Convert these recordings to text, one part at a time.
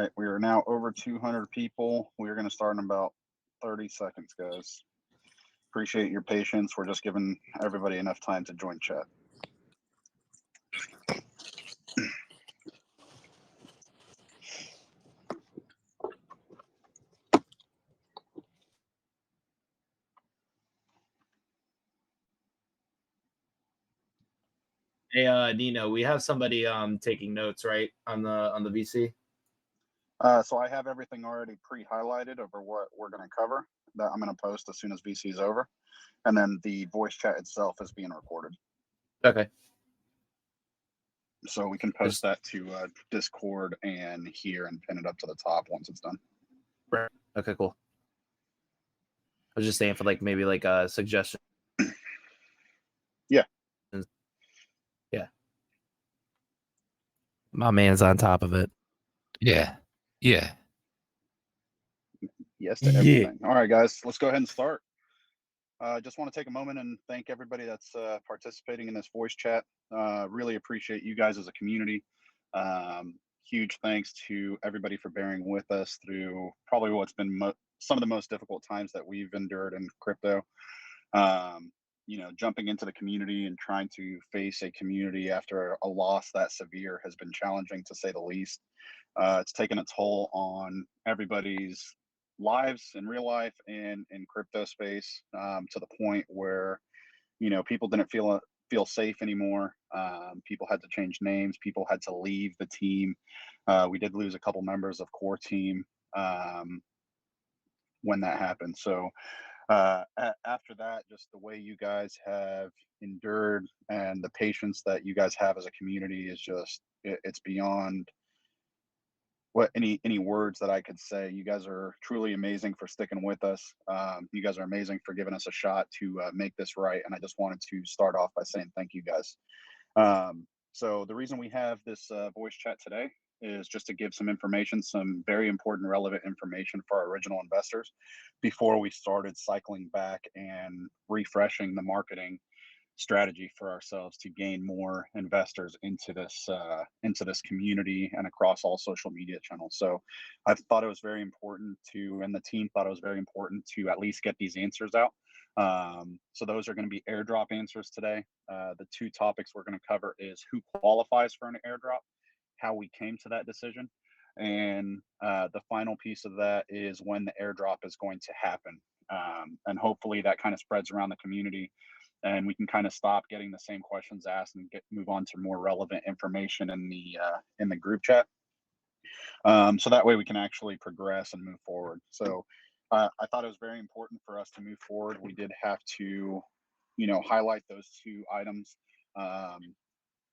right, we are now over 200 people. We are going to start in about 30 seconds, guys. Appreciate your patience. We're just giving everybody enough time to join chat. Hey, Nino, we have somebody taking notes, right, on the VC? So I have everything already pre-highlighted over what we're going to cover that I'm going to post as soon as VC is over. And then the voice chat itself is being recorded. Okay. So we can post that to Discord and here and pin it up to the top once it's done. Right. Okay, cool. I was just saying for like maybe like a suggestion. Yeah. Yeah. My man's on top of it. Yeah. Yeah. Yes to everything. All right, guys, let's go ahead and start. Just want to take a moment and thank everybody that's participating in this voice chat. Really appreciate you guys as a community. Huge thanks to everybody for bearing with us through probably what's been some of the most difficult times that we've endured in crypto. You know, jumping into the community and trying to face a community after a loss that severe has been challenging, to say the least. It's taken a toll on everybody's lives in real life and in crypto space, to the point where, you know, people didn't feel safe anymore. People had to change names. People had to leave the team. We did lose a couple members of core team when that happened. So after that, just the way you guys have endured and the patience that you guys have as a community is just, it's beyond what any words that I could say. You guys are truly amazing for sticking with us. You guys are amazing for giving us a shot to make this right. And I just wanted to start off by saying thank you guys. So the reason we have this voice chat today is just to give some information, some very important, relevant information for our original investors before we started cycling back and refreshing the marketing strategy for ourselves to gain more investors into this community and across all social media channels. So I thought it was very important to, and the team thought it was very important to at least get these answers out. So those are going to be airdrop answers today. The two topics we're going to cover is who qualifies for an airdrop, how we came to that decision, and the final piece of that is when the airdrop is going to happen. And hopefully that kind of spreads around the community and we can kind of stop getting the same questions asked and move on to more relevant information in the group chat. So that way we can actually progress and move forward. So I thought it was very important for us to move forward. We did have to, you know, highlight those two items,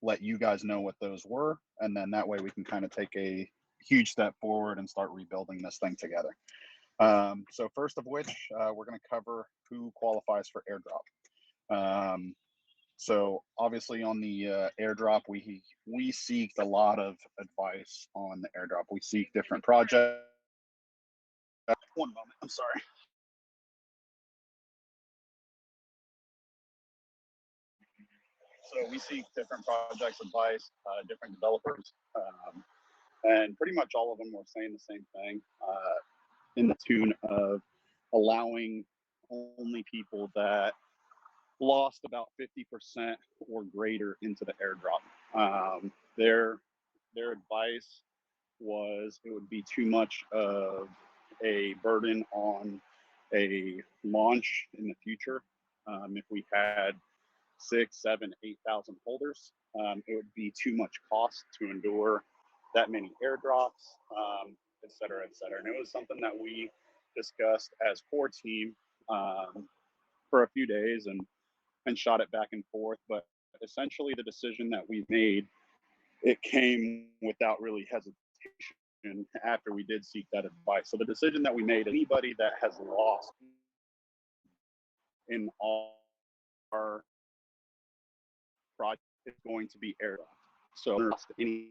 let you guys know what those were, and then that way we can kind of take a huge step forward and start rebuilding this thing together. So first of which, we're going to cover who qualifies for airdrop. So obviously on the airdrop, we seeked a lot of advice on the airdrop. We seek different projects. One moment, I'm sorry. So we seek different projects advice, different developers, and pretty much all of them were saying the same thing, in the tune of allowing only people that lost about 50% or greater into the airdrop. Their advice was it would be too much of a burden on a launch in the future. If we had 6, 7, 8,000 holders, it would be too much cost to endure that many airdrops, et cetera, et cetera. And it was something that we discussed as core team for a few days and shot it back and forth. But essentially the decision that we made, it came without really hesitation after we did seek that advice. So the decision that we made, anybody that has lost in our project is going to be airdropped. So any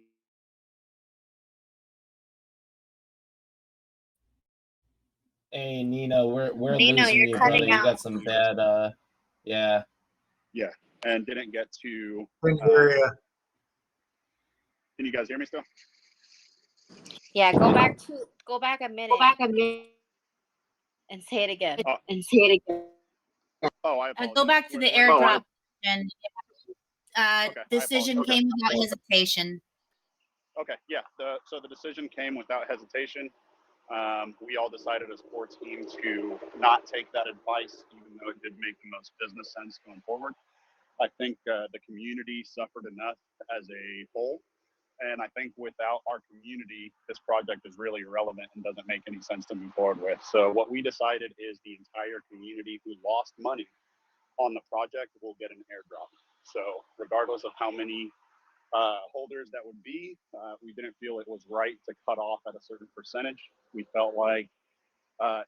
Hey Nino, we're Nino, losing you're you, brother. cutting You out. got some bad yeah. Yeah, and didn't get to Can you can you guys hear me still? Yeah, go back a minute and say it again. Oh, I apologize. Go back to the airdrop. And Okay, decision came without hesitation. Okay, yeah. So the decision came without hesitation. We all decided as a sports team to not take that advice, even though it did make the most business sense going forward. I think the community suffered enough as a whole. And I think without our community, this project is really irrelevant and doesn't make any sense to move forward with. So what we decided is the entire community who lost money on the project will get an airdrop. So regardless of how many holders that would be, we didn't feel it was right to cut off at a certain percentage. We felt like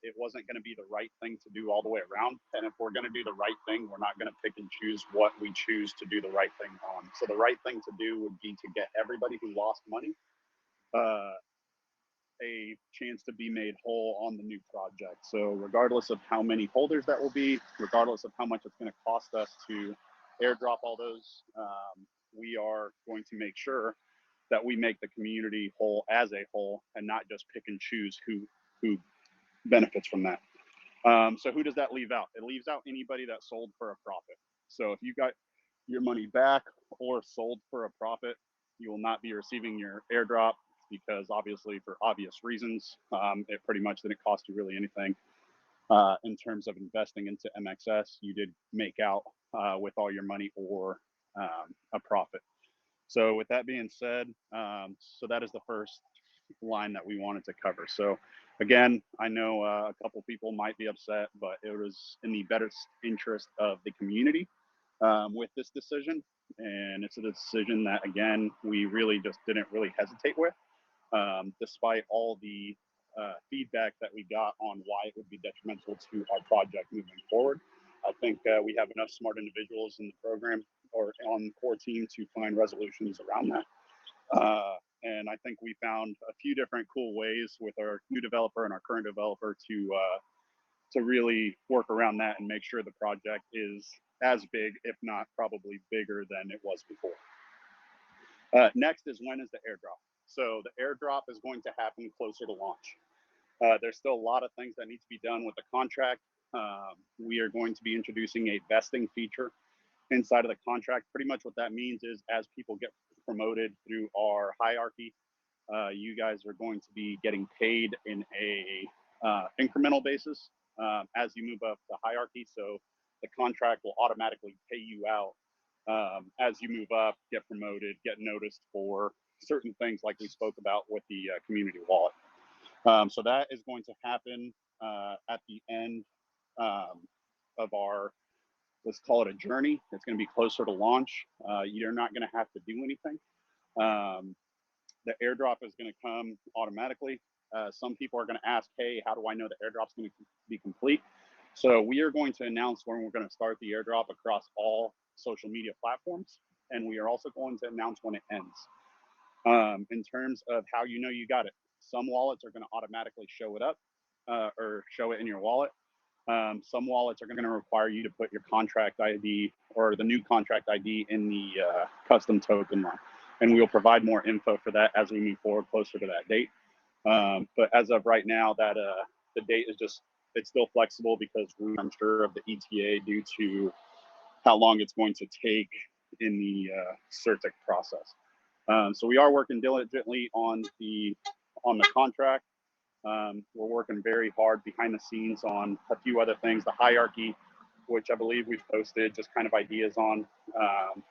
it wasn't going to be the right thing to do all the way around. And if we're going to do the right thing, we're not going to pick and choose what we choose to do the right thing on. So the right thing to do would be to get everybody who lost money a chance to be made whole on the new project. So regardless of how many holders that will be, regardless of how much it's going to cost us to airdrop all those, we are going to make sure that we make the community whole as a whole and not just pick and choose who benefits from that. So who does that leave out? It leaves out anybody that sold for a profit. So if you got your money back or sold for a profit, you will not be receiving your airdrop because obviously for obvious reasons, it pretty much didn't cost you really anything. In terms of investing into MXS, you did make out with all your money or a profit. So with that being said, so that is the first line that we wanted to cover. So again, I know a couple people might be upset, but it was in the best interest of the community with this decision. And it's a decision that, again, we really just didn't really hesitate with, despite all the feedback that we got on why it would be detrimental to our project moving forward. I think we have enough smart individuals in the program or on the core team to find resolutions around that. And I think we found a few different cool ways with our new developer and our current developer to really work around that and make sure the project is as big, if not probably bigger than it was before. Next is, when is the airdrop? So the airdrop is going to happen closer to launch. There's still a lot of things that need to be done with the contract. We are going to be introducing a vesting feature inside of the contract. Pretty much what that means is as people get promoted through our hierarchy, you guys are going to be getting paid in a incremental basis as you move up the hierarchy. So the contract will automatically pay you out as you move up, get promoted, get noticed for certain things like we spoke about with the community wallet. So that is going to happen at the end of our, let's call it a journey. It's going to be closer to launch. You're not going to have to do anything. The airdrop is going to come automatically. Some people are going to ask, hey, how do I know the airdrop's going to be complete? So we are going to announce when we're going to start the airdrop across all social media platforms. And we are also going to announce when it ends. In terms of how you know you got it, some wallets are going to automatically show it up or show it in your wallet. Some wallets are going to require you to put your contract ID or the new contract ID in the custom token line. And we will provide more info for that as we move forward closer to that date. But as of right now, that the date is just, it's still flexible because we're unsure of the ETA due to how long it's going to take in the CERTIC process. So we are working diligently on the contract. We're working very hard behind the scenes on a few other things, the hierarchy, which I believe we've posted just kind of ideas on.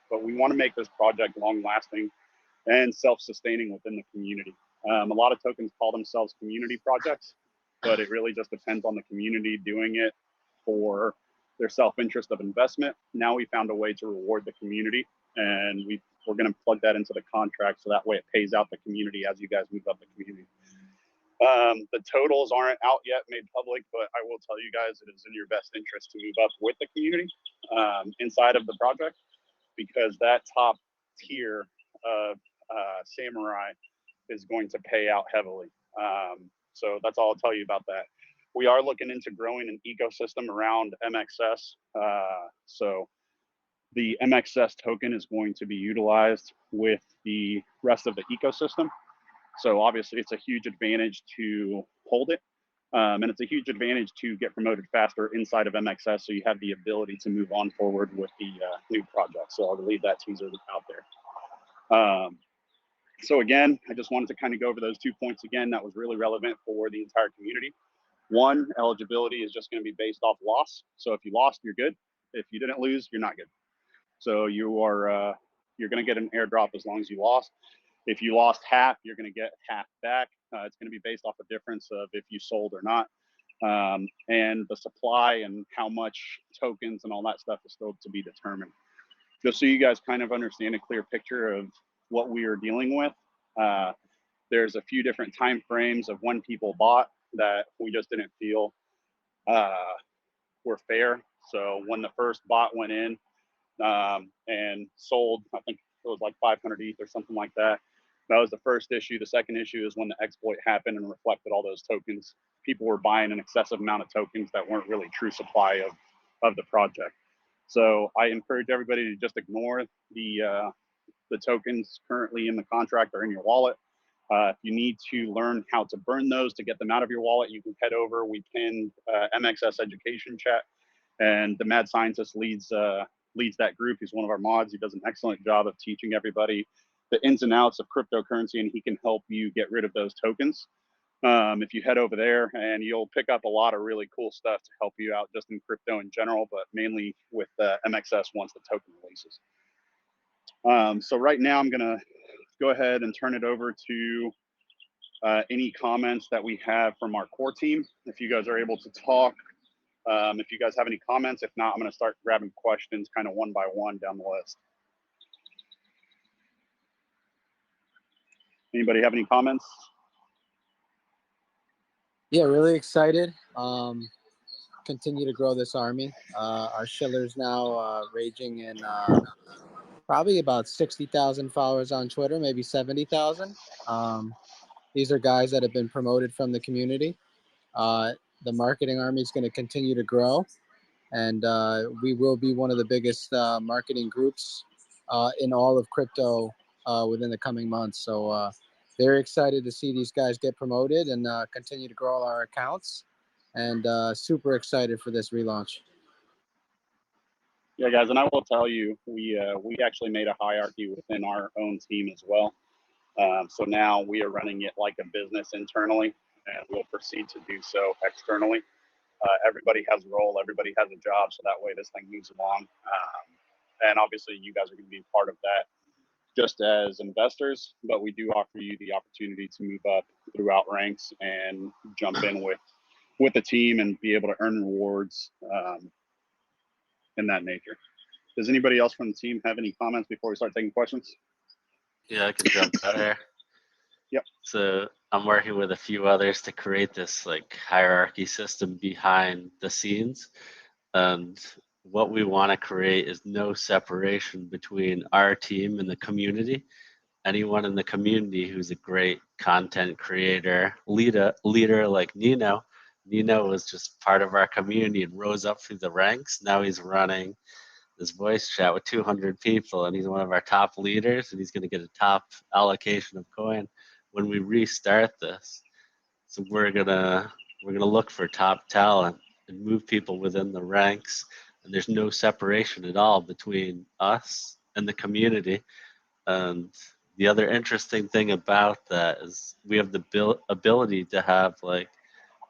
But we want to make this project long lasting and self-sustaining within the community. A lot of tokens call themselves community projects, but it really just depends on the community doing it for their self-interest of investment. Now we found a way to reward the community, and we're going to plug that into the contract so that way it pays out the community as you guys move up the community. The totals aren't out yet, made public, but I will tell you guys it is in your best interest to move up with the community inside of the project, because that top tier of Samurai is going to pay out heavily. So that's all I'll tell you about that. We are looking into growing an ecosystem around MXS. So the MXS token is going to be utilized with the rest of the ecosystem. So obviously it's a huge advantage to hold it. And it's a huge advantage to get promoted faster inside of MXS, so you have the ability to move on forward with the new project. So I'll leave that teaser out there. So again, I just wanted to kind of go over those 2 points again. That was really relevant for the entire community. One, eligibility is just going to be based off loss. So if you lost, you're good. If you didn't lose, you're not good. So you're going to get an airdrop as long as you lost. If you lost half, you're going to get half back. It's going to be based off a difference of if you sold or not. And the supply and how much tokens and all that stuff is still to be determined. Just so you guys kind of understand a clear picture of what we are dealing with. There's a few different time frames of when people bought that we just didn't feel were fair. So when the first bot went in and sold, I think it was like 500 ETH or something like that. That was the first issue. The second issue is when the exploit happened and reflected all those tokens. People were buying an excessive amount of tokens that weren't really true supply of the project. So I encourage everybody to just ignore the tokens currently in the contract or in your wallet. If you need to learn how to burn those to get them out of your wallet, you can head over. We pinned MXS education chat, and the mad scientist leads that group. He's one of our mods. He does an excellent job of teaching everybody the ins and outs of cryptocurrency, and he can help you get rid of those tokens. If you head over there, and you'll pick up a lot of really cool stuff to help you out just in crypto in general, but mainly with MXS once the token releases. So right now I'm gonna go ahead and turn it over to any comments that we have from our core team. If you guys are able to talk, if you guys have any comments. If not, I'm gonna start grabbing questions kind of one by one down the list. Anybody have any comments? Yeah, really excited. Continue to grow this army. Our Shiller's now raging in probably about 60,000 followers on Twitter, maybe 70,000. These are guys that have been promoted from the community. The marketing army is going to continue to grow, and we will be one of the biggest marketing groups in all of crypto within the coming months. So very excited to see these guys get promoted and continue to grow our accounts, and super excited for this relaunch. Yeah, guys, and I will tell you, we actually made a hierarchy within our own team as well. So now we are running it like a business internally, and we'll proceed to do so externally. Everybody has a role, everybody has a job, so that way this thing moves along. And obviously you guys are going to be part of that just as investors, but we do offer you the opportunity to move up throughout ranks and jump in with the team and be able to earn rewards in that nature. Does anybody else from the team have any comments before we start taking questions? Yeah, I can jump out here. Yep. So I'm working with a few others to create this like hierarchy system behind the scenes. And what we want to create is no separation between our team and the community. Anyone in the community who's a great content creator, leader like Nino. Nino was just part of our community and rose up through the ranks. Now he's running this voice chat with 200 people, and he's one of our top leaders, and he's going to get a top allocation of coin when we restart this. So we're gonna look for top talent and move people within the ranks, and there's no separation at all between us and the community. And the other interesting thing about that is we have the ability to have like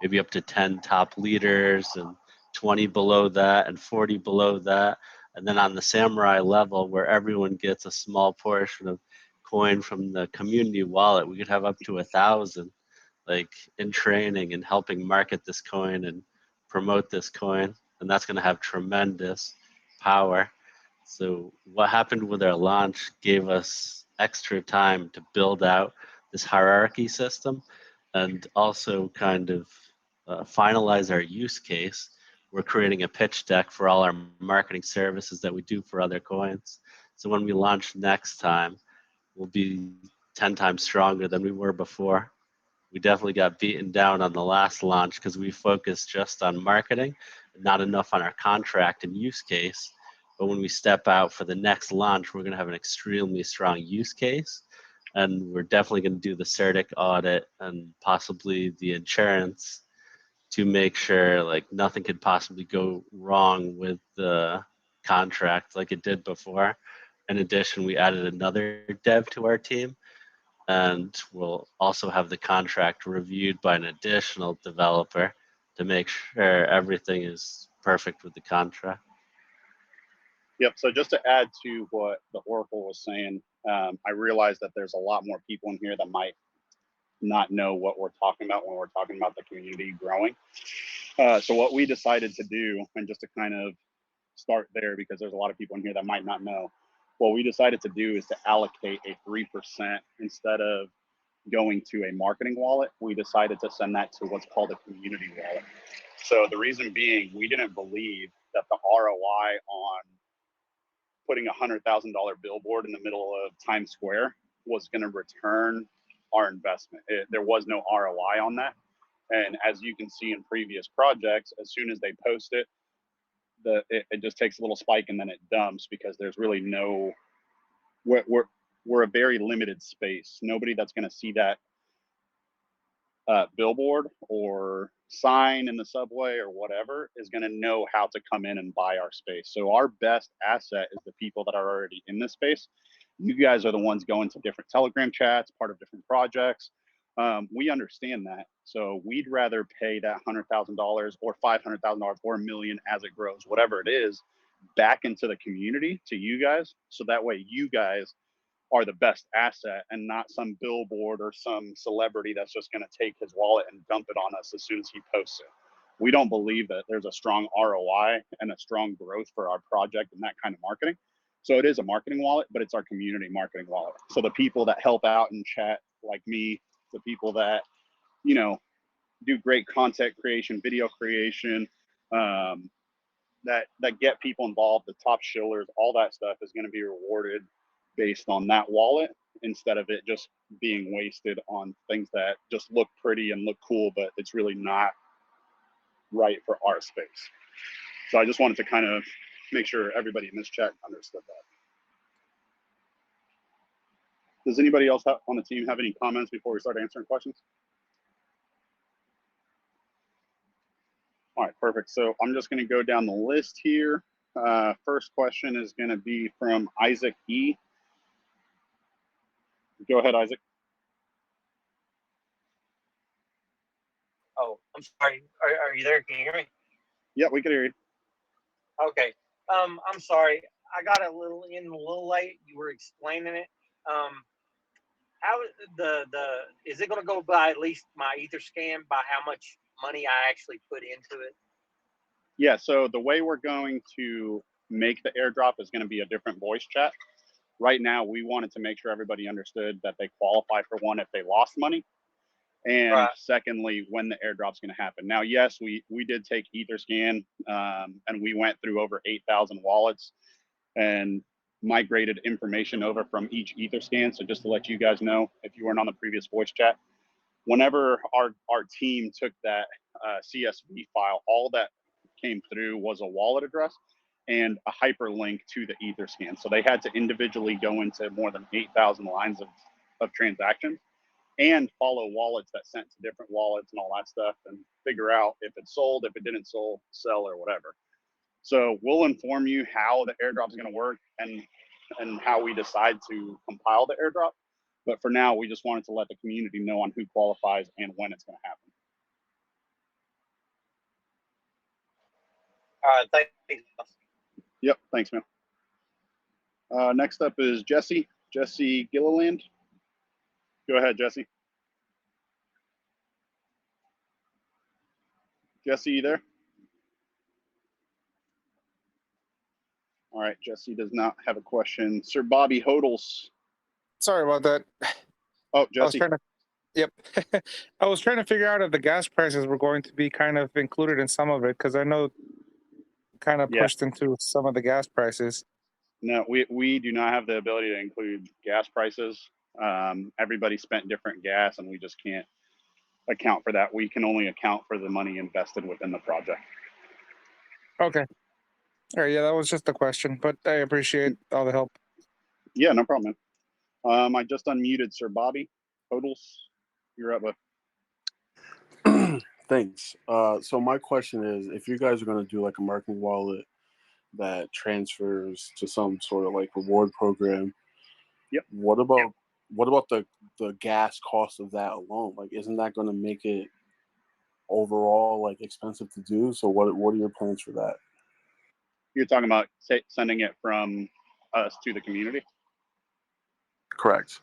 maybe up to 10 top leaders and 20 below that and 40 below that. And then on the Samurai level, where everyone gets a small portion of coin from the community wallet, we could have up to 1,000 like in training and helping market this coin and promote this coin. And that's going to have tremendous power. So what happened with our launch gave us extra time to build out this hierarchy system and also kind of finalize our use case. We're creating a pitch deck for all our marketing services that we do for other coins. So when we launch next time, we'll be 10 times stronger than we were before. We definitely got beaten down on the last launch because we focused just on marketing, not enough on our contract and use case. But when we step out for the next launch, we're going to have an extremely strong use case. and we're definitely going to do the CERTIC audit and possibly the insurance to make sure like nothing could possibly go wrong with the contract like it did before. In addition, we added another dev to our team, and we'll also have the contract reviewed by an additional developer to make sure everything is perfect with the contract. Yep. So just to add to what the Oracle was saying, I realize that there's a lot more people in here that might not know what we're talking about when we're talking about the community growing. So what we decided to do, and just to kind of start there, because there's a lot of people in here that might not know, what we decided to do is to allocate a 3% instead of going to a marketing wallet. We decided to send that to what's called a community wallet. So the reason being, we didn't believe that the ROI on putting a $100,000 billboard in the middle of Times Square was going to return our investment. There was no ROI on that. And as you can see in previous projects, as soon as they post it, it just takes a little spike and then it dumps, because there's really no, we're a very limited space. Nobody that's going to see that billboard or sign in the subway or whatever is going to know how to come in and buy our space. So our best asset is the people that are already in this space. You guys are the ones going to different Telegram chats, part of different projects. We understand that. So we'd rather pay that $100,000 or $500,000 or $1 million as it grows, whatever it is, back into the community to you guys. So that way you guys are the best asset and not some billboard or some celebrity that's just going to take his wallet and dump it on us as soon as he posts it. We don't believe that there's a strong ROI and a strong growth for our project and that kind of marketing. So it is a marketing wallet, but it's our community marketing wallet. So the people that help out in chat, like me, the people that, you know, do great content creation, video creation, that get people involved, the top shillers, all that stuff is going to be rewarded based on that wallet, instead of it just being wasted on things that just look pretty and look cool, but it's really not right for our space. So I just wanted to kind of make sure everybody in this chat understood that. Does anybody else on the team have any comments before we start answering questions? All right, perfect. So I'm just going to go down the list here. First question is going to be from Isaac E. Go ahead, Isaac. Oh, I'm sorry. Are you there? Can you hear me? Yeah, we can hear you. Okay. I'm sorry. I got a little late. You were explaining it. How is it going to go by at least my Etherscan by how much money I actually put into it? Yeah. So the way we're going to make the airdrop is going to be a different voice chat. Right now, we wanted to make sure everybody understood that they qualify for one if they lost money. And right. Secondly, when the airdrop's going to happen. Now, yes, we did take Etherscan, and we went through over 8,000 wallets and migrated information over from each Etherscan. So just to let you guys know, if you weren't on the previous voice chat, whenever our team took that CSV file, all that came through was a wallet address and a hyperlink to the Etherscan. So they had to individually go into more than 8,000 lines of transactions and follow wallets that sent to different wallets and all that stuff and figure out if it sold, if it didn't sell or whatever. So we'll inform you how the airdrop is going to work and how we decide to compile the airdrop. But for now, we just wanted to let the community know on who qualifies and when it's going to happen. All right. Thank you. Yep. Thanks, man. Next up is Jesse Gilliland. Go ahead, Jesse. Jesse, you there? All right, Jesse does not have a question. Sir Bobby Hodels. Sorry about that. Oh, Jesse. Yep. I was trying to figure out if the gas prices were going to be kind of included in some of it, because I know kind of pushed into some of the gas prices. No, we do not have the ability to include gas prices. Everybody spent different gas, and we just can't account for that. We can only account for the money invested within the project. Okay. All right. Yeah, that was just a question, but I appreciate all the help. Yeah, no problem, I just unmuted Sir Bobby. Totals, you're up. Thanks. So my question is, if you guys are going to do like a marketing wallet that transfers to some sort of like reward program, yep. What about the gas cost of that alone? Like, isn't that going to make it overall like expensive to do? So what are your plans for that? You're talking about sending it from us to the community? Correct.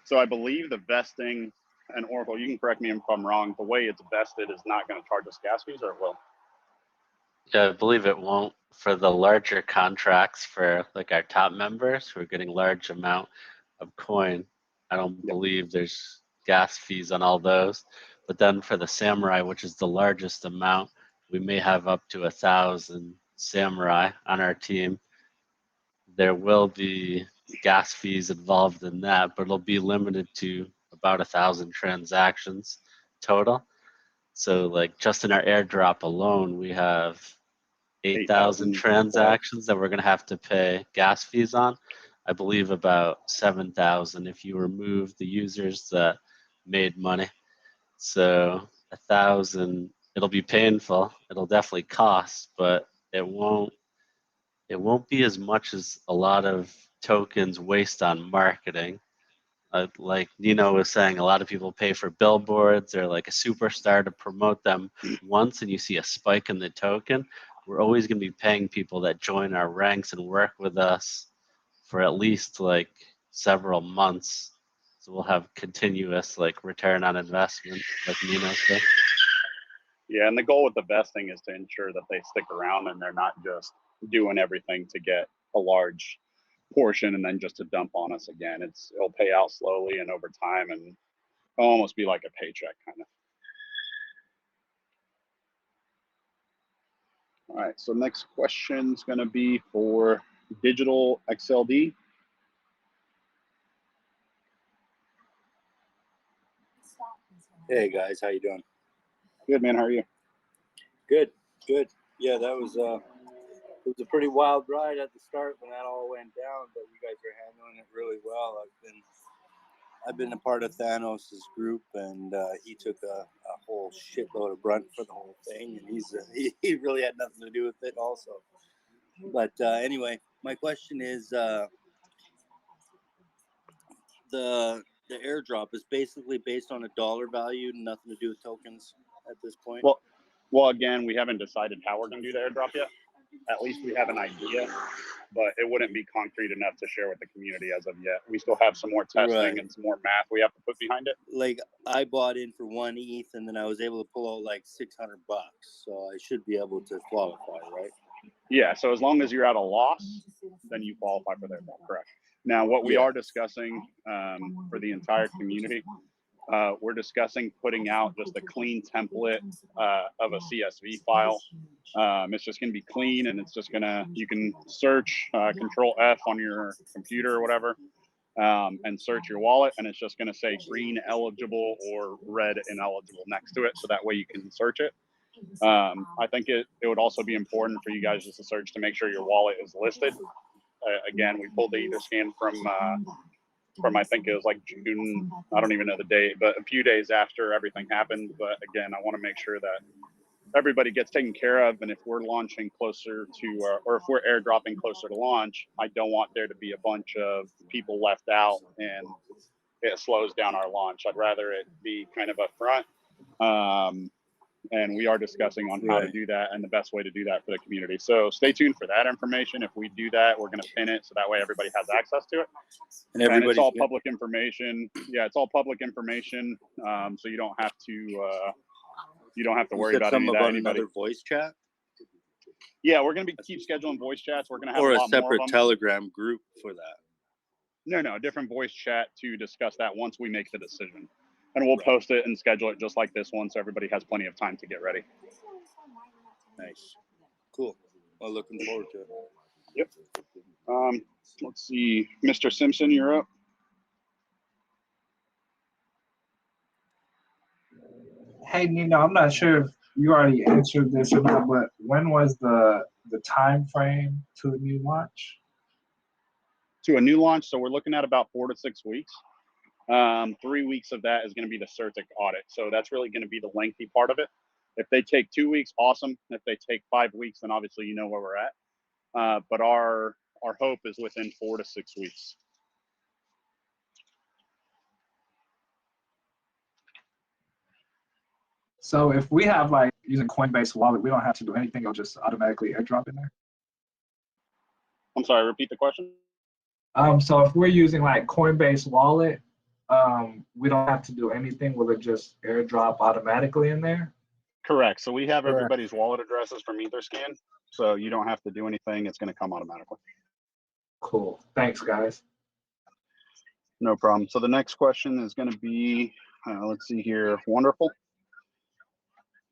So I believe the vesting, and Oracle, you can correct me if I'm wrong, the way it's vested is not going to charge us gas fees, or it will? Yeah, I believe it won't. For the larger contracts for like our top members who are getting large amount of coin, I don't believe there's gas fees on all those. But then for the Samurai, which is the largest amount, we may have up to 1,000 Samurai on our team. There will be gas fees involved in that, but it'll be limited to about 1,000 transactions total. So like just in our airdrop alone, we have 8,000 transactions that we're going to have to pay gas fees on. I believe about 7,000 if you remove the users that made money. So 1,000, it'll be painful. It'll definitely cost, but it won't be as much as a lot of tokens waste on marketing. Like Nino was saying, a lot of people pay for billboards or like a superstar to promote them once, and you see a spike in the token. We're always going to be paying people that join our ranks and work with us for at least like several months. So we'll have continuous like return on investment, like Nino said. Yeah, and the goal with the vesting is to ensure that they stick around and they're not just doing everything to get a large portion and then just to dump on us again. It'll pay out slowly and over time, and it'll almost be like a paycheck kind of. All right, so next question is going to be for Digital XLD. Hey guys, how you doing? Good, man. How are you? Good. Yeah, that was it was a pretty wild ride at the start when that all went down, but you guys are handling it really well. I've been a part of Thanos' group, and he took a whole shitload of brunt for the whole thing, and he really had nothing to do with it also. But anyway, my question is, the airdrop is basically based on a dollar value, nothing to do with tokens at this point. Well, again, we haven't decided how we're going to do the airdrop yet. At least we have an idea, but it wouldn't be concrete enough to share with the community as of yet. We still have some more testing and some more math we have to put behind it. Like I bought in for 1 ETH, and then I was able to pull out like $600, so I should be able to qualify, right? Yeah. So as long as you're at a loss, then you qualify for the airdrop. Correct. Now, what we are discussing for the entire community, we're discussing putting out just a clean template of a CSV file. It's just going to be clean, and it's just going to, you can search Control F on your computer or whatever, and search your wallet, and it's just going to say green eligible or red ineligible next to it. So that way you can search it. I think it would also be important for you guys just to search to make sure your wallet is listed. Again, we pulled the Etherscan from I think it was like June, I don't even know the date, but a few days after everything happened. But again, I want to make sure that everybody gets taken care of. And if we're launching closer to, or if we're airdropping closer to launch, I don't want there to be a bunch of people left out and it slows down our launch. I'd rather it be kind of upfront. And we are discussing on how to do that and the best way to do that for the community. So stay tuned for that information. If we do that, we're going to pin it so that way everybody has access to it. And it's all public information. Yeah, it's all public information. So you don't have to worry about any of that. Another voice chat? Yeah, we're going to keep scheduling voice chats. We're going to have a lot separate more of them. Telegram group for that. No, a different voice chat to discuss that once we make the decision. And we'll post it and schedule it just like this one, so everybody has plenty of time to get ready. Nice. Cool. Well, looking forward to it. Yep. Let's see. Mr. Simpson, you're up. Hey, Nino, I'm not sure if you already answered this or not, but when was the time frame to the new launch? to a new launch. So we're looking at about 4 to 6 weeks. 3 weeks of that is going to be the CERTIC audit. So that's really going to be the lengthy part of it. If they take 2 weeks, awesome. If they take 5 weeks, then obviously you know where we're at. But our hope is within 4 to 6 weeks. So if we have like using Coinbase Wallet, we don't have to do anything. It'll just automatically airdrop in there. I'm sorry, repeat the question. So if we're using like Coinbase Wallet, we don't have to do anything. Will it just airdrop automatically in there? Correct. So we have Correct. everybody's wallet addresses from Etherscan. So you don't have to do anything. It's going to come automatically. Cool. Thanks, guys. No problem. So the next question is going to be, let's see here. Wonderful.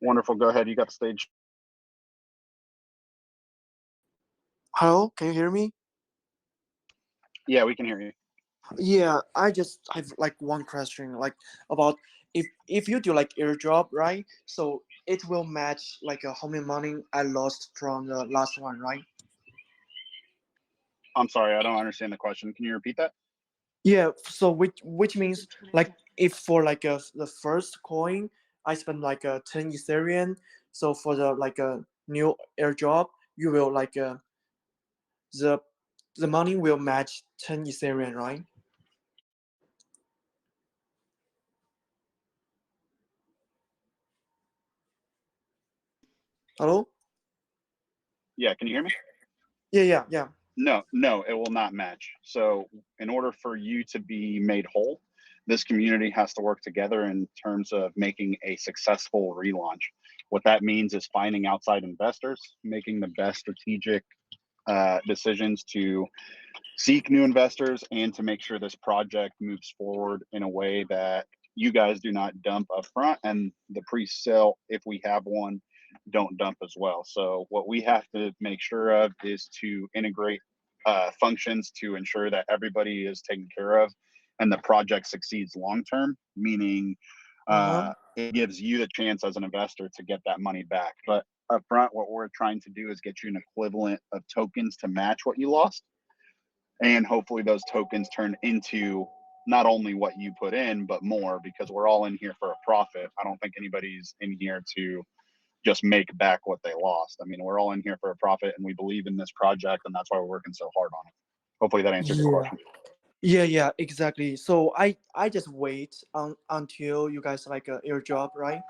Wonderful. Go ahead. You got the stage. Hello, can you hear me? Yeah, we can hear you. Yeah, I just have like one question, like about if you do like airdrop, right? So it will match like how many money I lost from the last one, right? I'm sorry, I don't understand the question. Can you repeat that? Yeah, so which means like if for like the first coin I spend like 10 Ethereum, so for the like a new airdrop, you will like the money will match 10 Ethereum, right? Hello? Yeah, can you hear me? Yeah. No, it will not match. So in order for you to be made whole, this community has to work together in terms of making a successful relaunch. What that means is finding outside investors, making the best strategic decisions to seek new investors and to make sure this project moves forward in a way that you guys do not dump up front, and the pre-sale, if we have one, don't dump as well. So what we have to make sure of is to integrate functions to ensure that everybody is taken care of and the project succeeds long term, meaning it gives you the chance as an investor to get that money back. But up front, what we're trying to do is get you an equivalent of tokens to match what you lost. And hopefully those tokens turn into not only what you put in, but more, because we're all in here for a profit. I don't think anybody's in here to just make back what they lost. I mean, we're all in here for a profit, and we believe in this project, and that's why we're working so hard on it. Hopefully that answered your question. Yeah, exactly. So I just wait until you guys like airdrop, right?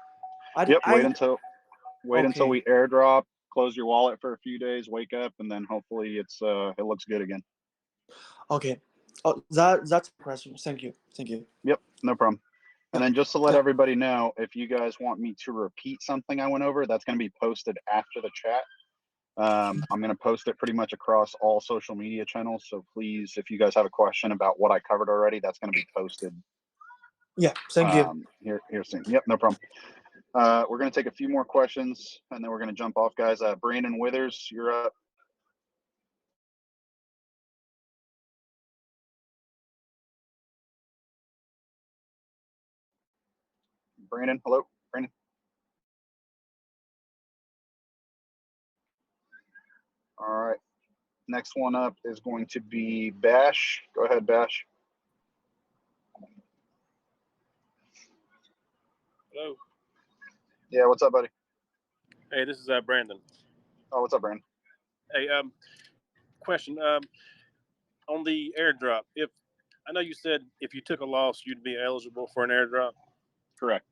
Wait until we airdrop, close your wallet for a few days, wake up, and then hopefully it looks good again. Okay. Oh, that's a question. Thank you. Yep, no problem. And then just to let everybody know, if you guys want me to repeat something I went over, that's going to be posted after the chat. I'm going to post it pretty much across all social media channels. So please, if you guys have a question about what I covered already, that's going to be posted. Yeah, thank you. Here soon. Yep, no problem. We're going to take a few more questions, and then we're going to jump off, guys. Brandon Withers, you're up. Brandon, hello, Brandon. All right. Next one up is going to be Bash. Go ahead, Bash. Hello. Yeah, what's up, buddy? Hey, this is Brandon. Oh, what's up, Brandon? Hey, question. On the airdrop, if I know you said if you took a loss, you'd be eligible for an airdrop. Correct.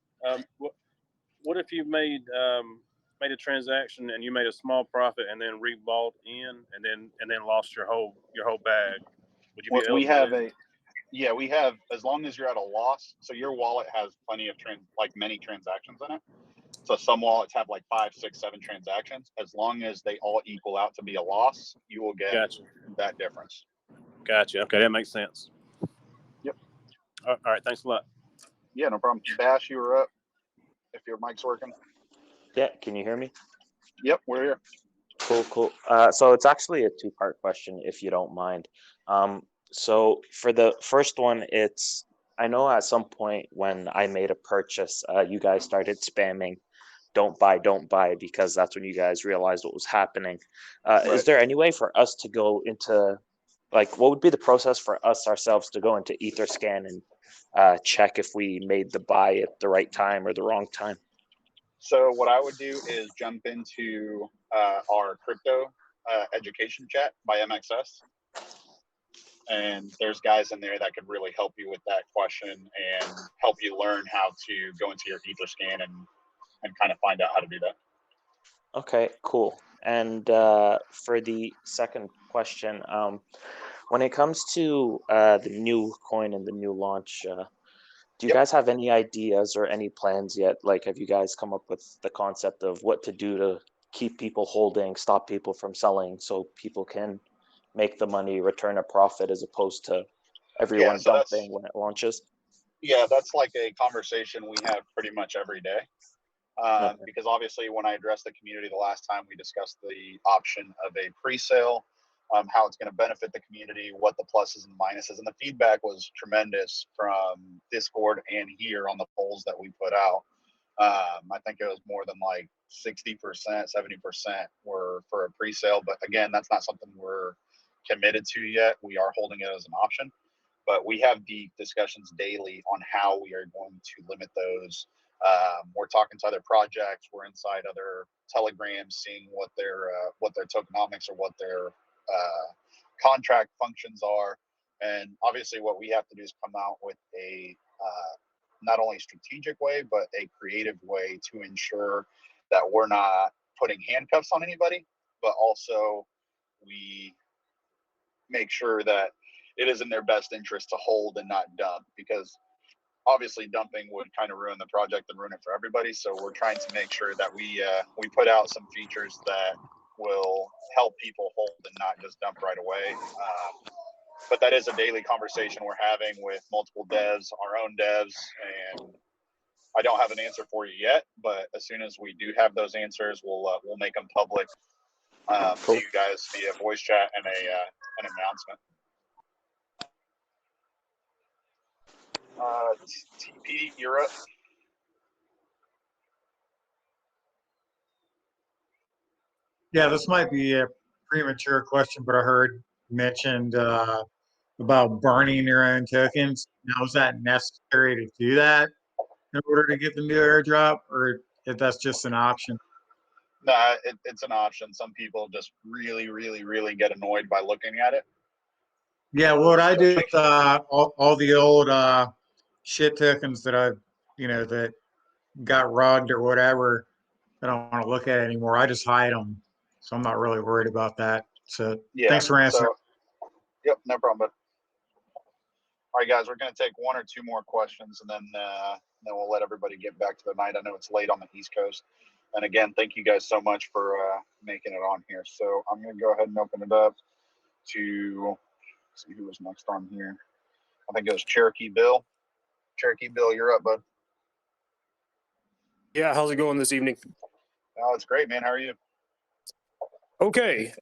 What if you made a transaction and you made a small profit and then rebought in and then lost your whole bag? Would you be eligible? We have, as long as you're at a loss. So your wallet has plenty of many transactions in it. So some wallets have like 5, 6, 7 transactions. As long as they all equal out to be a loss, you will get that difference. Gotcha. Okay, that makes sense. Yep. All right. Thanks a lot. Yeah, no problem. Bash, you were up. If your mic's working. Yeah, can you hear me? Yep, we're here. Cool. So it's actually a 2-part question, if you don't mind. So for the first one, I know at some point when I made a purchase, you guys started spamming, don't buy, because that's when you guys realized what was happening. Is there any way for us to go into like what would be the process for us ourselves to go into Etherscan and check if we made the buy at the right time or the wrong time? So what I would do is jump into our crypto education chat by MXS. And there's guys in there that could really help you with that question and help you learn how to go into your Etherscan and kind of find out how to do that. Okay, cool. And for the second question, when it comes to the new coin and the new launch, do you guys have any ideas or any plans yet? Like, have you guys come up with the concept of what to do to keep people holding, stop people from selling, so people can make the money, return a profit, as opposed to everyone so that's, dumping when it launches? yeah, that's like a conversation we have pretty much every day. Because obviously when I addressed the community the last time, we discussed the option of a pre-sale, how it's going to benefit the community, what the pluses and minuses, and the feedback was tremendous from Discord and here on the polls that we put out. I think it was more than like 60%, 70% were for a pre-sale, but again, that's not something we're committed to yet. We are holding it as an option, but we have deep discussions daily on how we are going to limit those. We're talking to other projects. We're inside other telegrams, seeing what their tokenomics or what their contract functions are. And obviously what we have to do is come out with a not only strategic way, but a creative way to ensure that we're not putting handcuffs on anybody, but also we make sure that it is in their best interest to hold and not dump, because obviously dumping would kind of ruin the project and ruin it for everybody. So we're trying to make sure that we put out some features that will help people hold and not just dump right away. But that is a daily conversation we're having with multiple devs, our own devs, and I don't have an answer for you yet, but as soon as we do have those answers, we'll make them public to you guys via voice chat and an announcement. TP, you're up. Yeah, this might be a premature question, but I heard mentioned about burning your own tokens. Now, is that necessary to do that in order to get the new airdrop, or if that's just an option? No, it's an option. Some people just really, really, really get annoyed by looking at it. Yeah, what I do with all the old shit tokens that that got rugged or whatever, I don't want to look at it anymore. I just hide them, so I'm not really worried about that. So Yeah. thanks for answering. Yep, no problem. But all right, guys, we're going to take one or two more questions, and then we'll let everybody get back to the night. I know it's late on the East Coast. And again, thank you guys so much for making it on here. So I'm going to go ahead and open it up to see who was next on here. I think it was Cherokee Bill. Cherokee Bill, you're up, bud. Yeah, how's it going this evening? Oh, it's great, man. How are you? Okay,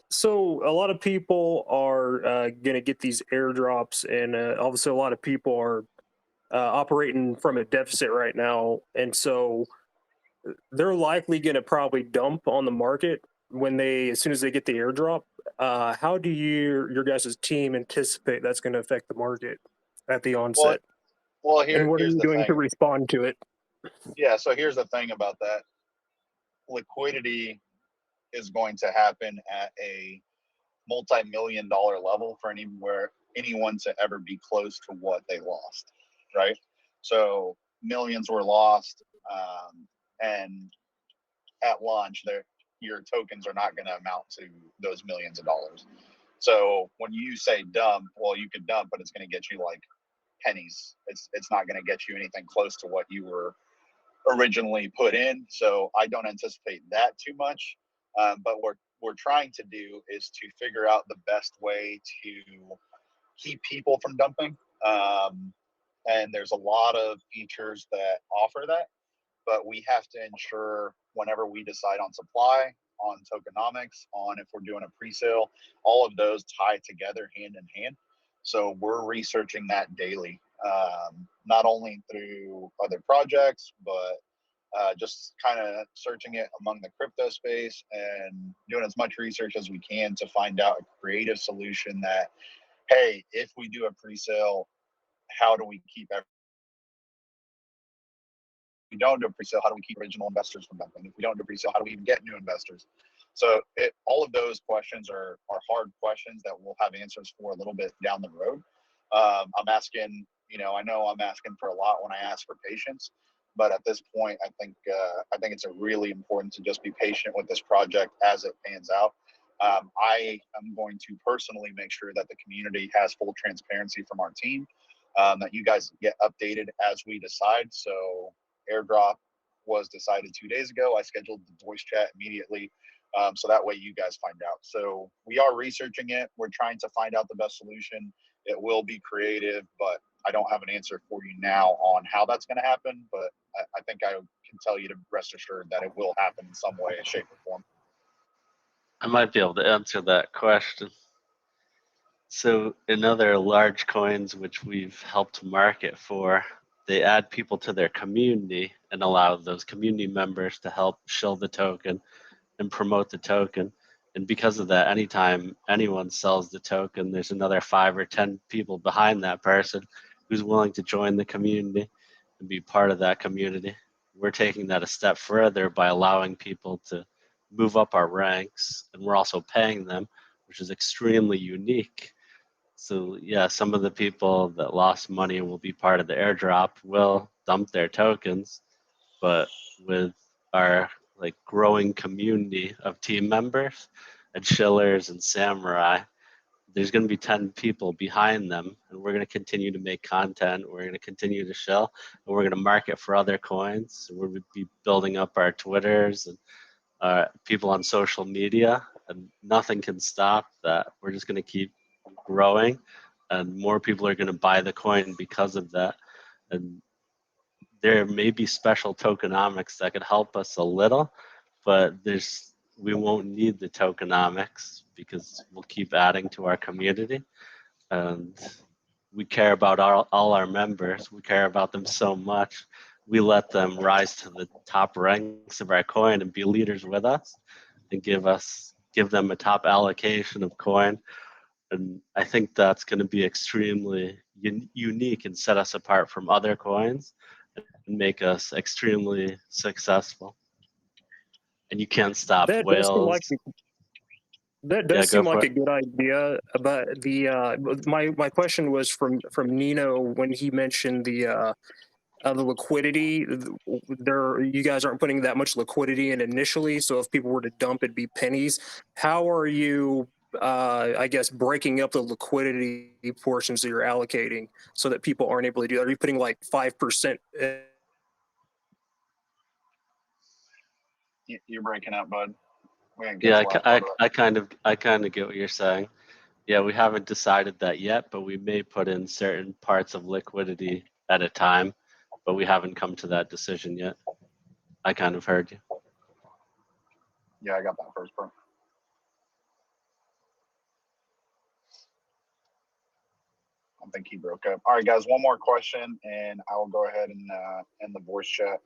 so a lot of people are going to get these airdrops, and obviously a lot of people are operating from a deficit right now, and so they're likely going to probably dump on the market as soon as they get the airdrop. How do your guys' team anticipate that's going to affect the market at the onset? Well, and what are here's you the doing to thing. respond to it? Yeah, so here's the thing about that. Liquidity is going to happen at a multi-million-dollar level for anyone to ever be close to what they lost, right? So millions were lost, and at launch, your tokens are not going to amount to those millions of dollars. So when you say dump, well, you could dump, but it's going to get you like pennies. It's not going to get you anything close to what you were originally put in. So I don't anticipate that too much. But what we're trying to do is to figure out the best way to keep people from dumping. And there's a lot of features that offer that, but we have to ensure whenever we decide on supply, on tokenomics, on if we're doing a pre-sale, all of those tie together hand in hand. So we're researching that daily, not only through other projects, but just kind of searching it among the crypto space and doing as much research as we can to find out a creative solution that, hey, if we do a pre-sale, how do we keep everything? If we don't do a pre-sale, how do we keep original investors from dumping? If we don't do a pre-sale, how do we even get new investors? So all of those questions are hard questions that we'll have answers for a little bit down the road. I'm asking, I know I'm asking for a lot when I ask for patience, but at this point, I think it's really important to just be patient with this project as it pans out. I am going to personally make sure that the community has full transparency from our team, that you guys get updated as we decide. So Airdrop was decided 2 days ago. I scheduled the voice chat immediately. So that way you guys find out. So we are researching it. We're trying to find out the best solution. It will be creative, but I don't have an answer for you now on how that's going to happen. But I think I can tell you to rest assured that it will happen in some way, shape, or form. I might be able to answer that question. So in other large coins which we've helped market for, they add people to their community and allow those community members to help shill the token and promote the token. And because of that, anytime anyone sells the token, there's another 5 or 10 people behind that person who's willing to join the community and be part of that community. We're taking that a step further by allowing people to move up our ranks, and we're also paying them, which is extremely unique. So yeah, some of the people that lost money will be part of the airdrop, will dump their tokens, but with our growing community of team members and shillers and samurai, there's going to be 10 people behind them, and we're going to continue to make content. We're going to continue to shill, and we're going to market for other coins. We're going to be building up our Twitters and people on social media, and nothing can stop that. We're just going to keep growing, and more people are going to buy the coin because of that. And there may be special tokenomics that could help us a little, but we won't need the tokenomics because we'll keep adding to our community. And we care about all our members. We care about them so much. We let them rise to the top ranks of our coin and be leaders with us and give them a top allocation of coin. And I think that's going to be extremely unique and set us apart from other coins and make us extremely successful. And you can't stop That does seem whales. that does seem like a good idea. But my question was from Nino when he mentioned the liquidity. You guys aren't putting that much liquidity in initially, so if people were to dump, it'd be pennies. How are you, I guess, breaking up the liquidity portions that you're allocating so that people aren't able to do that? Are you putting like 5%? You're breaking up, bud. Yeah, I kind of get what you're saying. Yeah, we haven't decided that yet, but we may put in certain parts of liquidity at a time, but we haven't come to that decision yet. I kind of heard you. Yeah, I got that first part. I think he broke up. All right, guys, one more question, and I will go ahead and end the voice chat.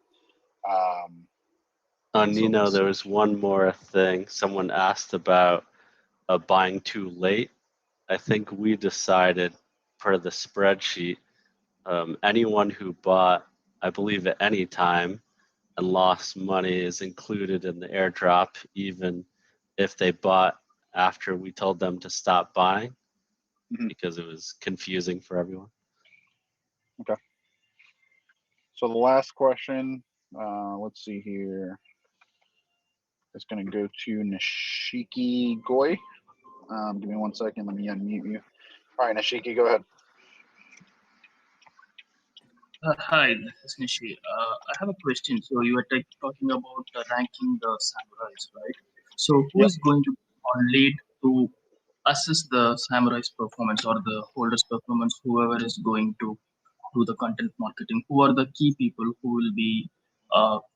Nino, there was one more thing. Someone asked about buying too late. I think we decided per the spreadsheet, anyone who bought, I believe at any time, and lost money is included in the airdrop, even if they bought after we told them to stop buying, because it was confusing for everyone. Okay. So the last question, let's see here. It's going to go to Nashiki Goy. Give me 1 second. Let me unmute you. All right, Nashiki, go ahead. Hi, this is Nishi. I have a question. So you were talking about ranking the samurais, right? So who is going to be on lead to assess the samurai's performance or the holder's performance? Whoever is going to do the content marketing, who are the key people who will be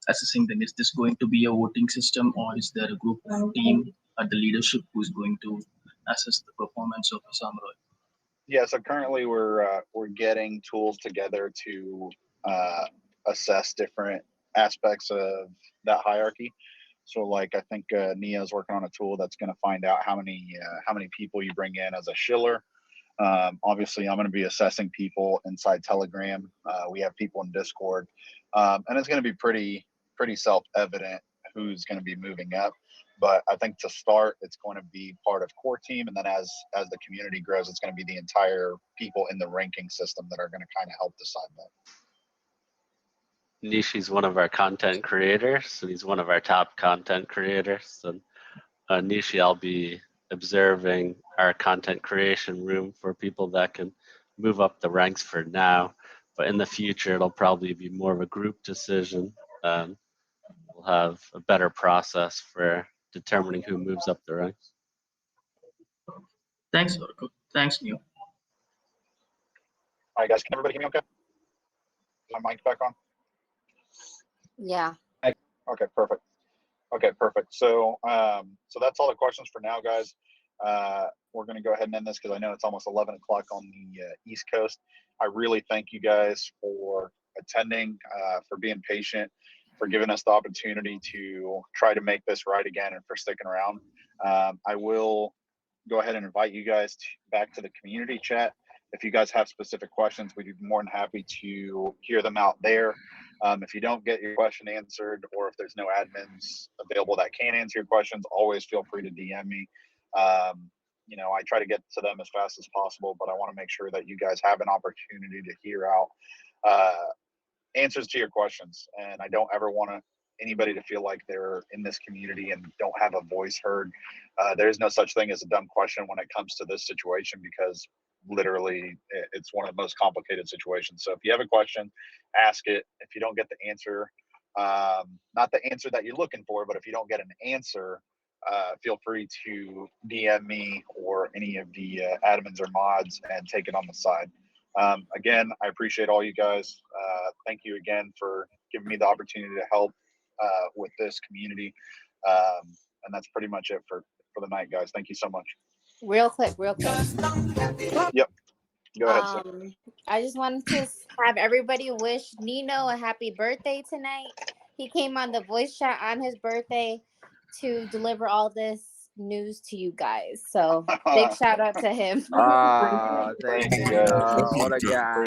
assessing them? Is this going to be a voting system, or is there a group team at the leadership who is going to assess the performance of a samurai? Yeah, so currently we're getting tools together to assess different aspects of that hierarchy. So like I think Nia's working on a tool that's going to find out how many people you bring in as a shiller. Obviously, I'm going to be assessing people inside Telegram. We have people in Discord, and it's going to be pretty self-evident who's going to be moving up. But I think to start, it's going to be part of core team, and then as the community grows, it's going to be the entire people in the ranking system that are going to kind of help decide that. Nishi's one of our content creators, and he's one of our top content creators. And Nishi, I'll be observing our content creation room for people that can move up the ranks for now. But in the future, it'll probably be more of a group decision. We'll have a better process for determining who moves up the ranks. Thanks, Oracle. Thanks, Neil. All right, guys, can everybody hear me okay? Is my mic back on? Yeah. Okay, perfect. Okay, perfect. So so that's all the questions for now, guys. We're going to go ahead and end this because I know it's almost 11 o'clock on the East Coast. I really thank you guys for attending, for being patient, for giving us the opportunity to try to make this right again, and for sticking around. I will go ahead and invite you guys back to the community chat. If you guys have specific questions, we'd be more than happy to hear them out there. If you don't get your question answered, or if there's no admins available that can answer your questions, always feel free to DM me. You know, I try to get to them as fast as possible, but I want to make sure that you guys have an opportunity to hear out answers to your questions. And I don't ever want anybody to feel like they're in this community and don't have a voice heard. There is no such thing as a dumb question when it comes to this situation, because literally it's one of the most complicated situations. So if you have a question, ask it. If you don't get the answer, not the answer that you're looking for, but if you don't get an answer, feel free to DM me or any of the admins or mods and take it on the side. Again, I appreciate all you guys. Thank you again for giving me the opportunity to help with this community. And that's pretty much it for the night, guys. Thank you so much. Real quick. Yep. Go ahead, Sam. I just wanted to have everybody wish Nino a happy birthday tonight. He came on the voice chat on his birthday to deliver all this news to you guys. So big shout out to him. Thank you. What a guy.